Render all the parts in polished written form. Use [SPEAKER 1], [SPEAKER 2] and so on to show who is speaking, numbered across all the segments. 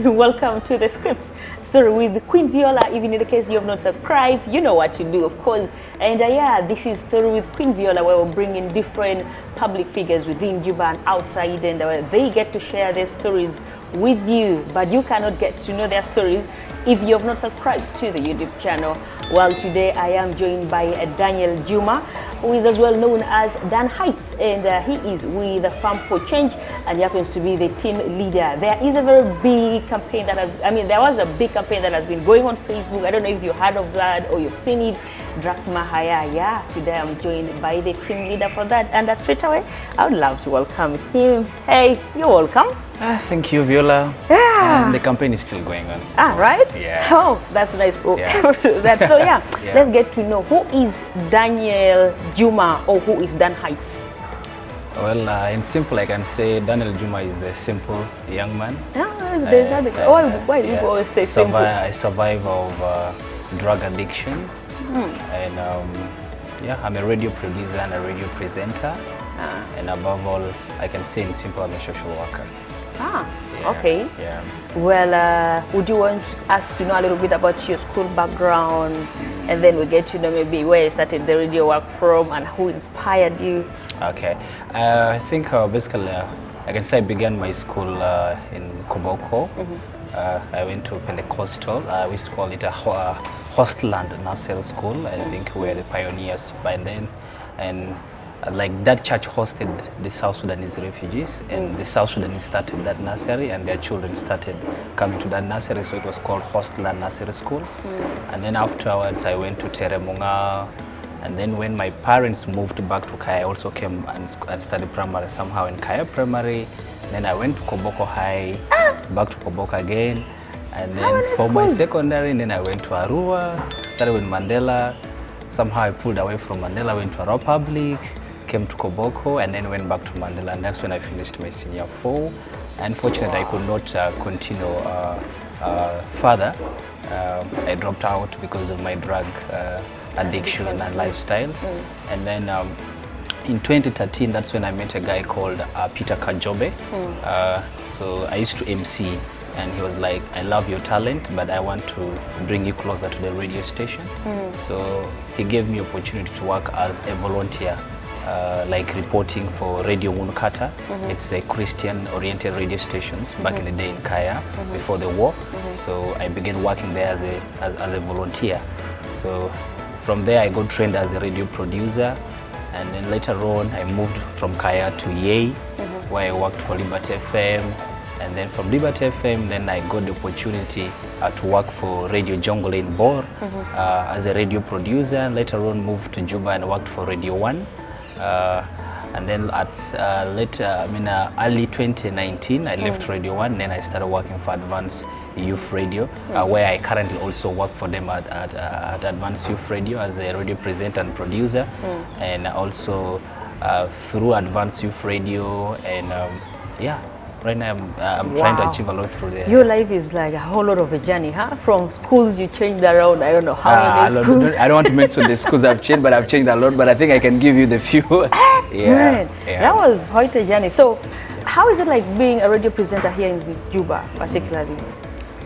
[SPEAKER 1] and welcome to the Scripts story with Queen Viola. Even in the case you have not subscribed, you know what to do, of course. And yeah, this is Story with Queen Viola, where we're bringing different public figures within Juba and outside, and they get to share their stories with you. But you cannot get to know their stories if you have not subscribed to the YouTube channel. Well, today I am joined by Daniel Juma, who is as well known as Dan Heights, and he is with the Farm for Change, and he happens to be the team leader. There is a very big campaign that there was a big campaign that has been going on Facebook. I don't know if you heard of that or you've seen it. Drugs Mahaya. Yeah, today I'm joined by the team leader for that, and straight away, I would love to welcome him. Hey, you're welcome.
[SPEAKER 2] Thank you, Viola.
[SPEAKER 1] Yeah.
[SPEAKER 2] The campaign is still going on.
[SPEAKER 1] Right?
[SPEAKER 2] Yeah.
[SPEAKER 1] Oh, that's nice. Oh,
[SPEAKER 2] yeah.
[SPEAKER 1] So yeah, let's get to know who is Daniel Juma or who is Dan Heights.
[SPEAKER 2] Well, in simple, I can say Daniel Juma is a simple young man.
[SPEAKER 1] There's nothing. Why do you always say simple?
[SPEAKER 2] I survive of drug addiction. And yeah, I'm a radio producer and a radio presenter. And above all, I can say in simple, I'm a social worker.
[SPEAKER 1] Okay.
[SPEAKER 2] Yeah.
[SPEAKER 1] Well, would you want us to know a little bit about your school background, and then we get to know maybe where you started the radio work from and who inspired you?
[SPEAKER 2] Okay. I think basically I can say I began my school in Koboko. I went to Pentecostal. We used to call it a hostel and nursery school. I think we were the pioneers by then. And like that church hosted the South Sudanese refugees, and the South Sudanese started that nursery, and their children started coming to that nursery, so it was called Hostel and Nursery School. And then afterwards I went to Teremunga, and then when my parents moved back to Kaya, I also came and studied primary somehow in Kaya Primary. Then I went to Koboko High, back to Koboko again, and then for my secondary, then I went to Arua, started with Mandela. Somehow I pulled away from Mandela, went to Arua Public, came to Koboko, and then went back to Mandela, and that's when I finished my senior 4. Unfortunately, I could not continue further. I dropped out because of my drug addiction and lifestyles. And then in 2013, that's when I met a guy called Peter Kajobe. So I used to MC, and he was like, I love your talent, but I want to bring you closer to the radio station. So he gave me opportunity to work as a volunteer, like reporting for Radio Munukata. It's a Christian-oriented radio stations back in the day in Kaya, before the war. So I began working there as a volunteer. So from there I got trained as a radio producer, and then later on I moved from Kaya to Yei, where I worked for Liberty FM. And then from Liberty FM, then I got the opportunity to work for Radio Jungle in Bor as a radio producer. Later on moved to Juba and worked for Radio 1. And then at early 2019, I left Radio 1, and then I started working for Advanced Youth Radio, where I currently also work for them at Advanced Youth Radio as a radio presenter and producer. And also through Advanced Youth Radio, and yeah. Right now, I'm trying to achieve a lot through there.
[SPEAKER 1] Your life is like a whole lot of a journey, huh? From schools you changed around, I don't know how many schools.
[SPEAKER 2] I don't want to mention the schools I've changed, but I've changed a lot. But I think I can give you the few.
[SPEAKER 1] That was quite a journey. So, how is it like being a radio presenter here in Juba, particularly?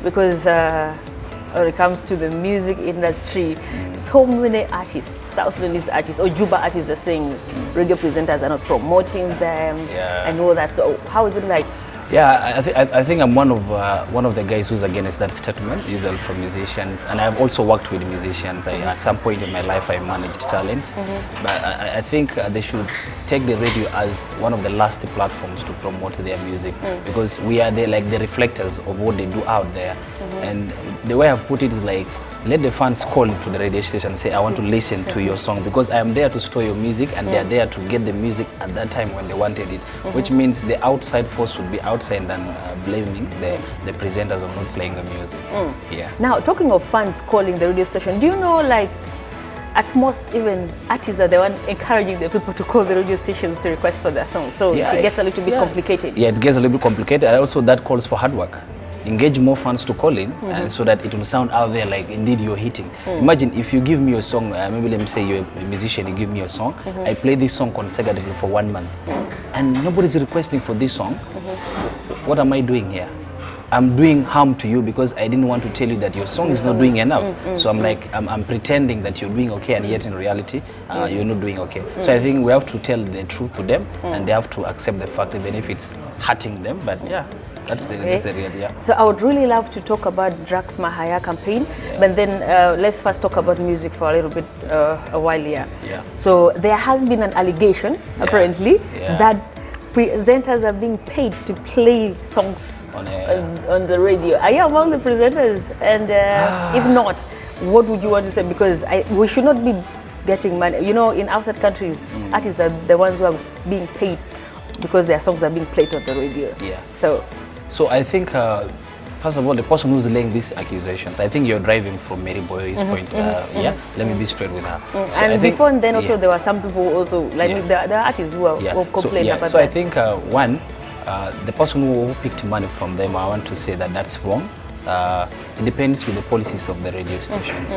[SPEAKER 1] Because when it comes to the music industry, so many artists, South Sudanese artists or Juba artists are saying radio presenters are not promoting them and all that. So how is it like?
[SPEAKER 2] Yeah, I think I'm one of the guys who's against that statement, usually for musicians, and I've also worked with musicians. At some point in my life, I managed talents, but I think they should take the radio as one of the last platforms to promote their music, because we are the reflectors of what they do out there. And the way I've put it is like, let the fans call to the radio station and say, I want to listen to your song, because I am there to store your music, and they are there to get the music at that time when they wanted it, which means the outside force should be outside and blaming the presenters of not playing the music. Yeah.
[SPEAKER 1] Now, talking of fans calling the radio station, do you know, like, at most even artists are the one encouraging the people to call the radio stations to request for their songs, so it gets a little bit complicated.
[SPEAKER 2] Yeah, it gets a little bit complicated, and also that calls for hard work. Engage more fans to call in, and so that it will sound out there like indeed you're hitting. Imagine if you give me a song, maybe let me say you're a musician, you give me a song, I play this song consecutively for 1 month, and nobody's requesting for this song. What am I doing here? I'm doing harm to you because I didn't want to tell you that your song is not doing enough. So I'm like, I'm pretending that you're doing okay, and yet in reality, you're not doing okay. So I think we have to tell the truth to them, and they have to accept the fact, even if it's hurting them. But yeah, that's the reality. Yeah.
[SPEAKER 1] So I would really love to talk about Drugs Mahaya campaign, but then let's first talk about music for a little bit, a while here.
[SPEAKER 2] Yeah.
[SPEAKER 1] So there has been an allegation, apparently, that presenters are being paid to play songs on the radio. Are you among the presenters? And if not, what would you want to say? Because we should not be getting money. You know, in outside countries, artists are the ones who are being paid because their songs are being played on the radio.
[SPEAKER 2] Yeah.
[SPEAKER 1] So
[SPEAKER 2] I think, first of all, the person who's laying these accusations, I think you're driving from Mary Boy's point. Yeah, let me be straight with her. So
[SPEAKER 1] and before and then also there were some people also, like the artists who complained about that.
[SPEAKER 2] So I think, one, the person who picked money from them, I want to say that that's wrong. It depends with the policies of the radio stations.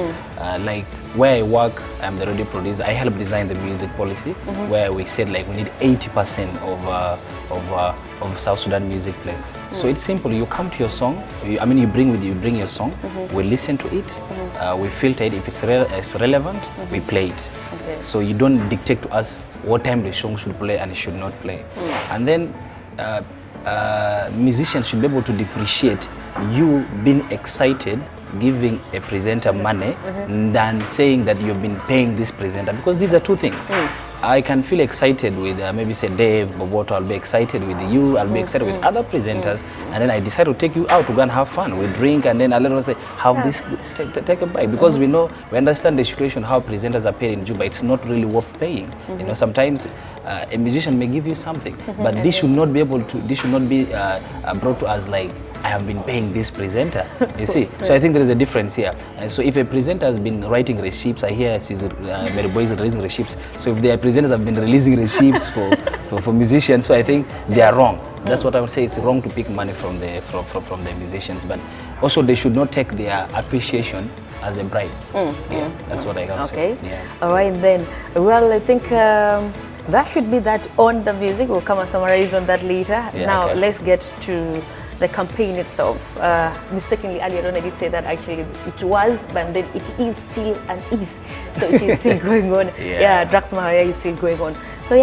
[SPEAKER 2] Like where I work, I'm the radio producer. I help design the music policy, where we said like we need 80% of South Sudan music play. So it's simple. You come to your song. You bring your song. We listen to it. We filter it. If it's relevant, we play it. Okay. So you don't dictate to us what time the song should play and it should not play. And then musicians should be able to differentiate you being excited giving a presenter money than saying that you've been paying this presenter, because these are two things. I can feel excited with maybe say Dave, Boboto, I'll be excited with you, I'll be excited with other presenters, and then I decide to take you out to go and have fun. We drink, and then I'll let us say, have this, take a bite, because we understand the situation, how presenters are paid in Juba. It's not really worth paying. You know, sometimes a musician may give you something, but this should not be brought to us like, I have been paying this presenter, you see. So I think there is a difference here. And so if a presenter has been writing receipts, I hear Mary Boy is releasing receipts. So if their presenters have been releasing receipts for musicians, so I think they are wrong. That's what I would say. It's wrong to pick money from the musicians, but also they should not take their appreciation as a bribe. Yeah, that's what I can say.
[SPEAKER 1] Okay. Yeah. All right then. Well, I think that should be that on the music. We'll come and summarize on that later. Yeah, now let's get to the campaign itself. Mistakenly earlier on I did say that actually it was, but then it is still and is. So it is still going on. Drugs Mahaya is still going on. So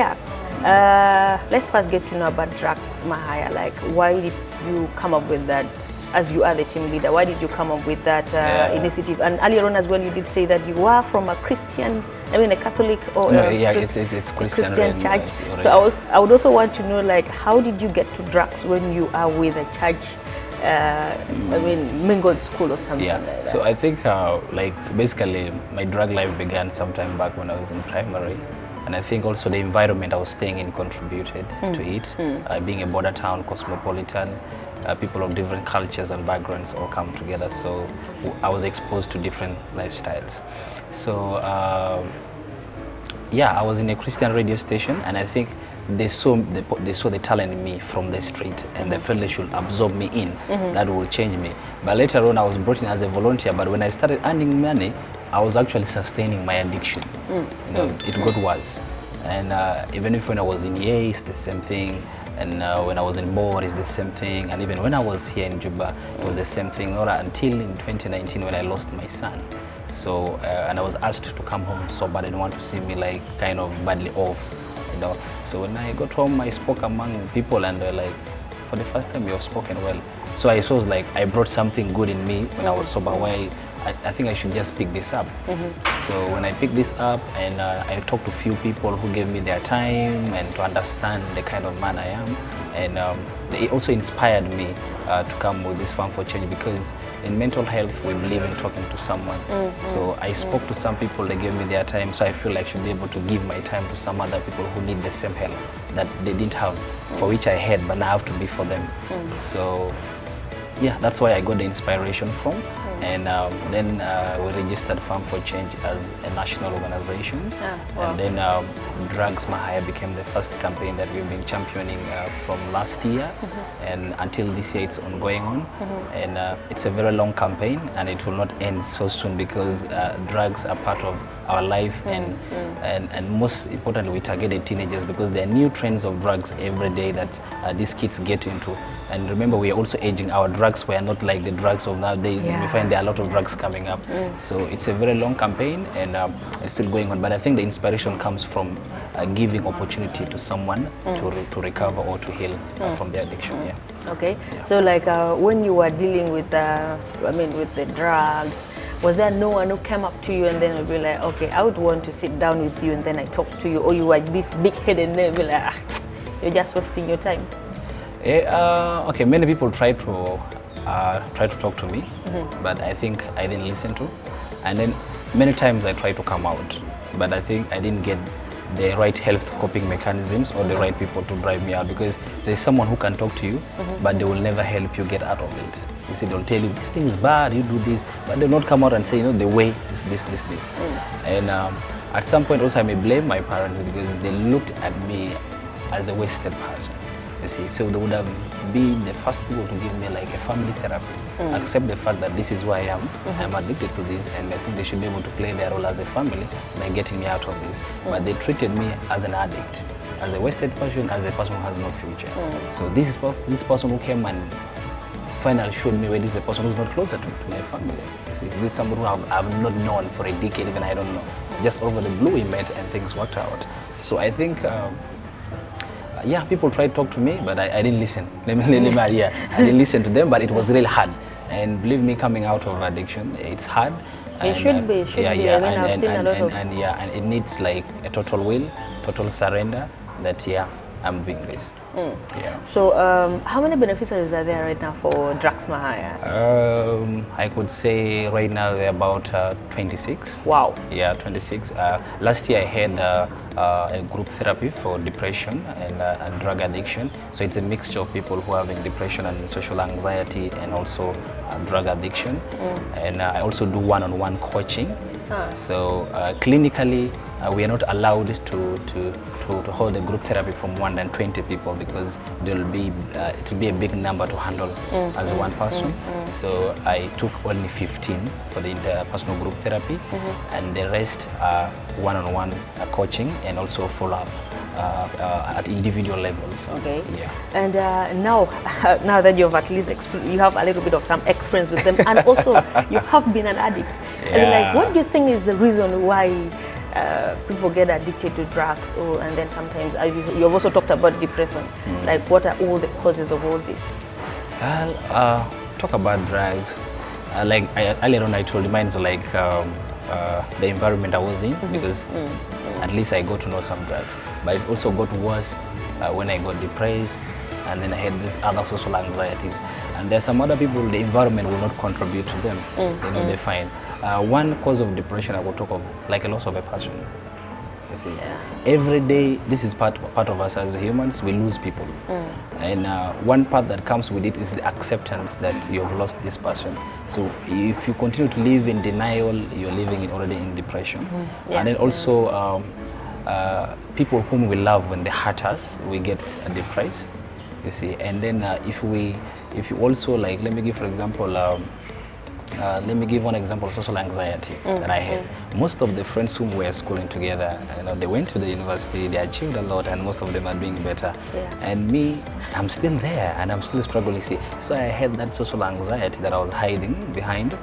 [SPEAKER 1] let's first get to know about Drugs Mahaya. Like, why did you come up with that, as you are the team leader? Why did you come up with that initiative? And earlier on as well, you did say that you are from a Christian, a Catholic or
[SPEAKER 2] it's
[SPEAKER 1] Christian church. So I would also want to know, like, how did you get to drugs when you are with a church, mingled school or something like that?
[SPEAKER 2] So I think basically my drug life began sometime back when I was in primary. And I think also the environment I was staying in contributed to it. Being a border town, cosmopolitan, people of different cultures and backgrounds all come together. So I was exposed to different lifestyles. So I was in a Christian radio station, and I think they saw the talent in me from the street, and they felt they should absorb me in. That will change me. But later on, I was brought in as a volunteer. But when I started earning money, I was actually sustaining my addiction. You know, it got worse. And even if when I was in EA, it's the same thing. And when I was in Bor, it's the same thing. And even when I was here in Juba, it was the same thing. Until in 2019 when I lost my son. So, and I was asked to come home sober. They didn't want to see me like kind of badly off, you know. So when I got home, I spoke among people, and they're like, for the first time you have spoken well. So I was like, I brought something good in me when I was sober, where I think I should just pick this up. So when I picked this up, and I talked to a few people who gave me their time and to understand the kind of man I am, and it also inspired me to come with this Farm for Change, because in mental health we believe in talking to someone. So I spoke to some people, they gave me their time, so I feel like I should be able to give my time to some other people who need the same help that they didn't have, for which I had, but now I have to be for them. So yeah, that's where I got the inspiration from. And then we registered Farm for Change as a national organization. And then Drugs Mahaya became the first campaign that we've been championing from last year. And until this year, it's ongoing on. And it's a very long campaign, and it will not end so soon, because drugs are part of our life, and most importantly, we targeted teenagers because there are new trends of drugs every day that these kids get into. And remember, we are also aging. Our drugs were not like the drugs of nowadays. And we find there are a lot of drugs coming up. So it's a very long campaign, and it's still going on. But I think the inspiration comes from giving opportunity to someone to recover or to heal from their addiction.
[SPEAKER 1] Okay. So like when you were dealing with with the drugs, was there no one who came up to you and then would be like, okay, I would want to sit down with you and then I talk to you, or you were this big head and then be like, you're just wasting your time?
[SPEAKER 2] Okay, many people try to talk to me, but I think I didn't listen to. And then many times I try to come out, but I think I didn't get the right health coping mechanisms or the right people to drive me out, because there's someone who can talk to you, but they will never help you get out of it. You see, they'll tell you, this thing is bad, you do this, but they'll not come out and say, the way is this. And at some point also I may blame my parents because they looked at me as a wasted person. You see, so they would have been the first people to give me like a family therapy, accept the fact that this is who I am, I'm addicted to this, and I think they should be able to play their role as a family by getting me out of this. But they treated me as an addict, as a wasted person, as a person who has no future. So this person who came and finally showed me where this is a person who's not closer to my family. You see, this is someone who I've not known for a decade, even I don't know. Just over the blue we met and things worked out. So I think yeah, people tried to talk to me, but I didn't listen. I didn't listen to them, but it was really hard. And believe me, coming out of addiction, it's hard.
[SPEAKER 1] It should be. I've seen a lot of...
[SPEAKER 2] And it needs like a total will, total surrender that, I'm doing this. Yeah.
[SPEAKER 1] So how many beneficiaries are there right now for Drugs Mahaya?
[SPEAKER 2] I could say right now there are about 26.
[SPEAKER 1] Wow.
[SPEAKER 2] Yeah, 26. Last year I had a group therapy for depression and drug addiction. So it's a mixture of people who are having depression and social anxiety and also drug addiction. And I also do one-on-one coaching. So clinically, we are not allowed to hold a group therapy from more than 20 people because it will be a big number to handle as one person. So I took only 15 for the interpersonal group therapy, and the rest are one-on-one coaching and also follow-up at individual levels.
[SPEAKER 1] Okay.
[SPEAKER 2] Yeah.
[SPEAKER 1] And now that you've at least you have a little bit of some experience with them, and also you have been an addict. And like, what do you think is the reason why people get addicted to drugs? And then sometimes, you've also talked about depression. Like, what are all the causes of all this?
[SPEAKER 2] Well, talk about drugs. Like earlier on, I told you mine is like the environment I was in, because at least I got to know some drugs. But it also got worse when I got depressed, and then I had these other social anxieties. And there's some other people, the environment will not contribute to them. They find. One cause of depression I will talk of, like a loss of a passion. You see, every day, this is part of us as humans, we lose people. And one part that comes with it is the acceptance that you have lost this person. So if you continue to live in denial, you're living already in depression. And then also people whom we love, when they hurt us, we get depressed. You see, and then if you also, like, let me give, for example, let me give one example of social anxiety that I had. Most of the friends whom we were schooling together, they went to the university, they achieved a lot, and most of them are doing better. And me, I'm still there, and I'm still struggling. See, so I had that social anxiety that I was hiding behind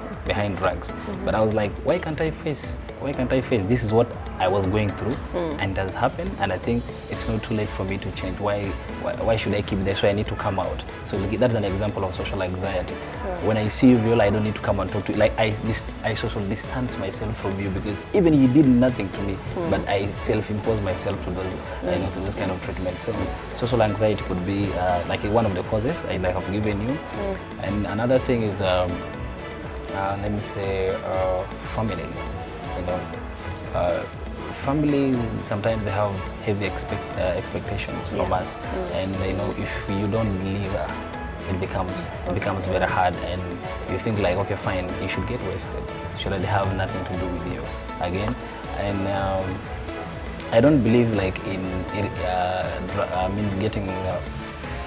[SPEAKER 2] drugs. But I was like, why can't I face? This is what I was going through, and it has happened, and I think it's not too late for me to change. Why should I keep this? So I need to come out. So that's an example of social anxiety. When I see you, Viola, I don't need to come and talk to you. Like I social distance myself from you, because even you did nothing to me, but I self-impose myself to those kind of treatments. So social anxiety could be like one of the causes I have given you. And another thing is, let me say, family. Family, sometimes they have heavy expectations from us, and if you don't deliver, it becomes very hard, and you think like, okay, fine, you should get wasted, should I have nothing to do with you again. And I don't believe like in getting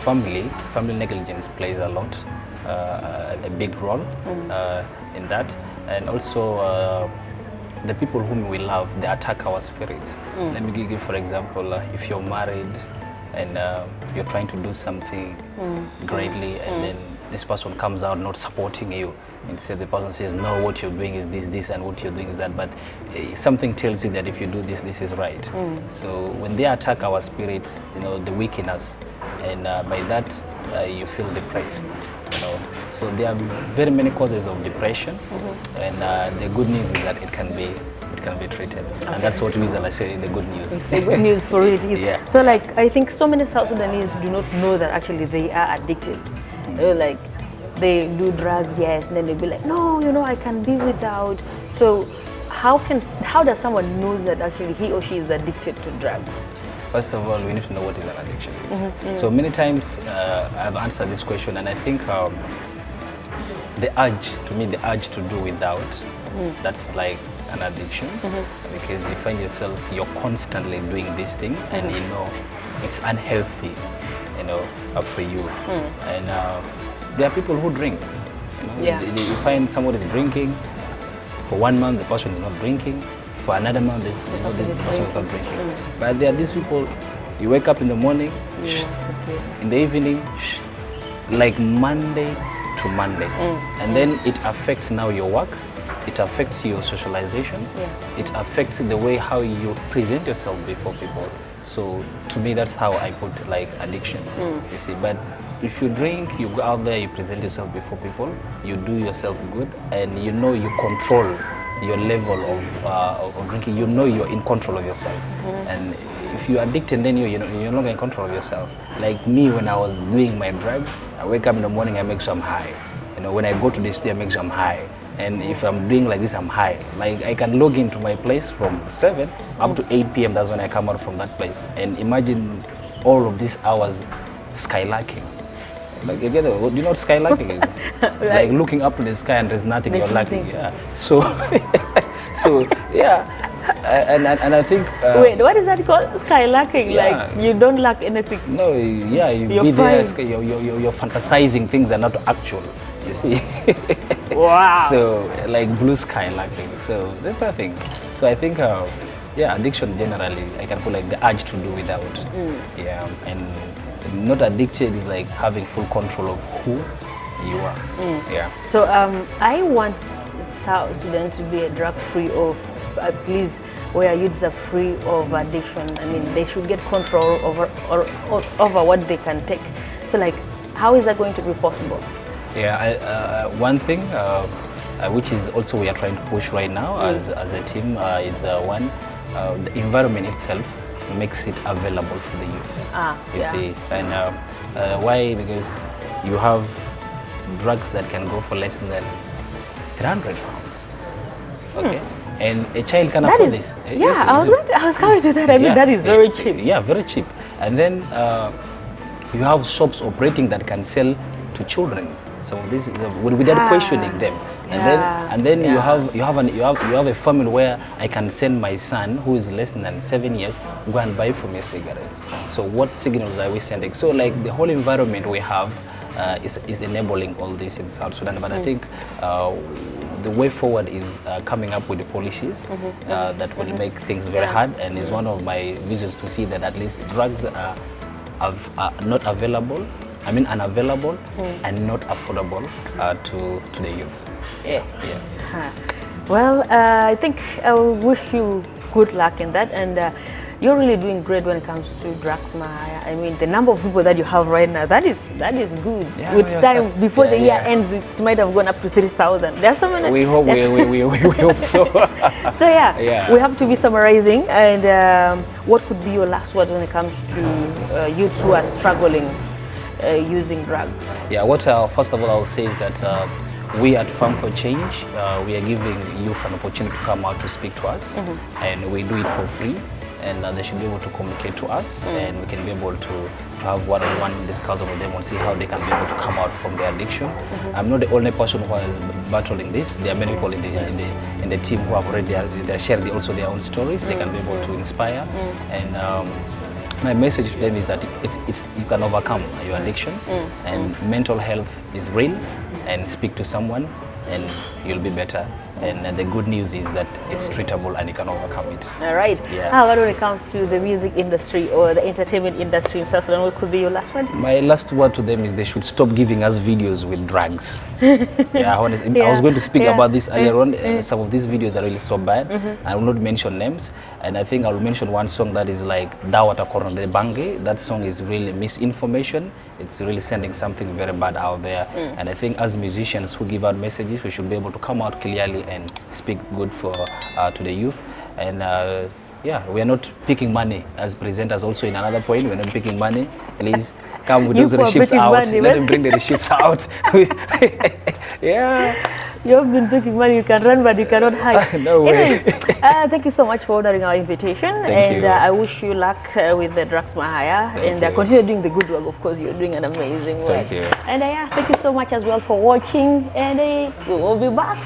[SPEAKER 2] family negligence plays a lot, a big role in that. And also the people whom we love, they attack our spirits. Let me give you, for example, if you're married and you're trying to do something greatly, and then this person comes out not supporting you. Instead, the person says, no, what you're doing is this, and what you're doing is that. But something tells you that if you do this, this is right. So when they attack our spirits, they weaken us. And by that, you feel depressed. So there are very many causes of depression. And the good news is that it can be treated. Okay. And that's what usually I say, the good news.
[SPEAKER 1] It's the good news for it is.
[SPEAKER 2] Yeah.
[SPEAKER 1] So like, I think so many South Sudanese do not know that actually they are addicted. Like, they do drugs, yes, and then they'll be like, no, I can be without. So how does someone knows that actually he or she is addicted to drugs?
[SPEAKER 2] First of all, we need to know what is an addiction. So many times I've answered this question, and I think the urge to do without, that's like an addiction, because you find yourself, you're constantly doing this thing, and it's unhealthy, for you. And there are people who drink. You find somebody is drinking. For 1 month, the person is not drinking. For another month, this person is not drinking. But there are these people. You wake up in the morning, in the evening, like Monday to Monday, and then it affects now your work. It affects your socialization. It affects the way how you present yourself before people. So to me, that's how I put like addiction. You see, but if you drink, you go out there, you present yourself before people, you do yourself good, and you control your level of drinking. You're in control of yourself. And if you're addicted, then you're no longer in control of yourself. Like me, when I was doing my drugs, I wake up in the morning, I make sure I'm high. When I go to the studio, I make sure I'm high. And if I'm doing like this, I'm high. Like I can log into my place from 7 up to 8 p.m. That's when I come out from that place. And imagine all of these hours skylarking. Like, do you know what skylarking is? Like looking up to the sky and there's nothing, you're lacking. Yeah. So, yeah. And I think.
[SPEAKER 1] Wait, what is that called? Skylarking?
[SPEAKER 2] Yeah.
[SPEAKER 1] Like you don't lack anything.
[SPEAKER 2] No, yeah, you're there. You're fantasizing things that are not actual. You see.
[SPEAKER 1] Wow.
[SPEAKER 2] So like blue sky lacking. So there's nothing. So I think, addiction generally, I can put like the urge to do without. Yeah, and not addicted is like having full control of who you are. Yeah. So
[SPEAKER 1] I want South Sudan to be a drug-free, or at least where youths are free of addiction. I mean, they should get control over what they can take. So like, how is that going to be possible?
[SPEAKER 2] Yeah, one thing which is also we are trying to push right now as a team is the environment itself makes it available for the youth. You see, and why? Because you have drugs that can go for less than 300 pounds. Okay, and a child can afford this.
[SPEAKER 1] Yeah, I was coming to that. I mean, that is very cheap.
[SPEAKER 2] Yeah, very cheap. And then you have shops operating that can sell to children. So this is without questioning them, and then you have a family where I can send my son who is less than 7 years go and buy for me cigarettes. So what signals are we sending? So like the whole environment we have is enabling all this in South Sudan. But I think the way forward is coming up with the policies that will make things very hard, and is one of my visions to see that at least drugs are not available. I mean, unavailable and not affordable to the youth.
[SPEAKER 1] Yeah. Well, I think I wish you good luck in that, and you're really doing great when it comes to drugs, Maya. I mean, the number of people that you have right now, that is good.
[SPEAKER 2] Yeah,
[SPEAKER 1] with time, before the year ends, it might have gone up to 3,000. There are so many.
[SPEAKER 2] We hope we hope so.
[SPEAKER 1] So we have to be summarizing, and what could be your last words when it comes to youths who are struggling using drugs? Yeah,
[SPEAKER 2] what first of all I'll say is that we at Farm for Change, we are giving youth an opportunity to come out to speak to us, and we do it for free, and they should be able to communicate to us, and we can be able to have one-on-one discussion with them and see how they can be able to come out from their addiction. I'm not the only person who is battling this. There are many people in the team who have already shared also their own stories. They can be able to inspire, and my message to them is that you can overcome your addiction, and mental health is real, and speak to someone and you'll be better And the good news is that it's treatable and you can overcome it.
[SPEAKER 1] All right.
[SPEAKER 2] Yeah.
[SPEAKER 1] How about when it comes to the music industry or the entertainment industry in South Sudan? What could be your last word?
[SPEAKER 2] My last word to them is they should stop giving us videos with drugs. Yeah, honestly, I was going to speak about this earlier on. Some of these videos are really so bad. I will not mention names, and I think I will mention one song that is like Dawata Koronde Bange. That song is really misinformation. It's really sending something very bad out there. And I think as musicians who give out messages, we should be able to come out clearly and speak good for to the youth. And yeah, we are not picking money as presenters. Also, in another point, we're not picking money. Please come with those receipts out.
[SPEAKER 1] Money,
[SPEAKER 2] let them bring the receipts out. Yeah.
[SPEAKER 1] You have been taking money, you can run, but you cannot hide.
[SPEAKER 2] No way.
[SPEAKER 1] Anyways, thank you so much for honoring our invitation.
[SPEAKER 2] Thank you.
[SPEAKER 1] I wish you luck with the Drugs Mahaya. And continue doing the good work. Of course, you're doing an amazing work.
[SPEAKER 2] Thank you.
[SPEAKER 1] And yeah, thank you so much as well for watching. And we will be back.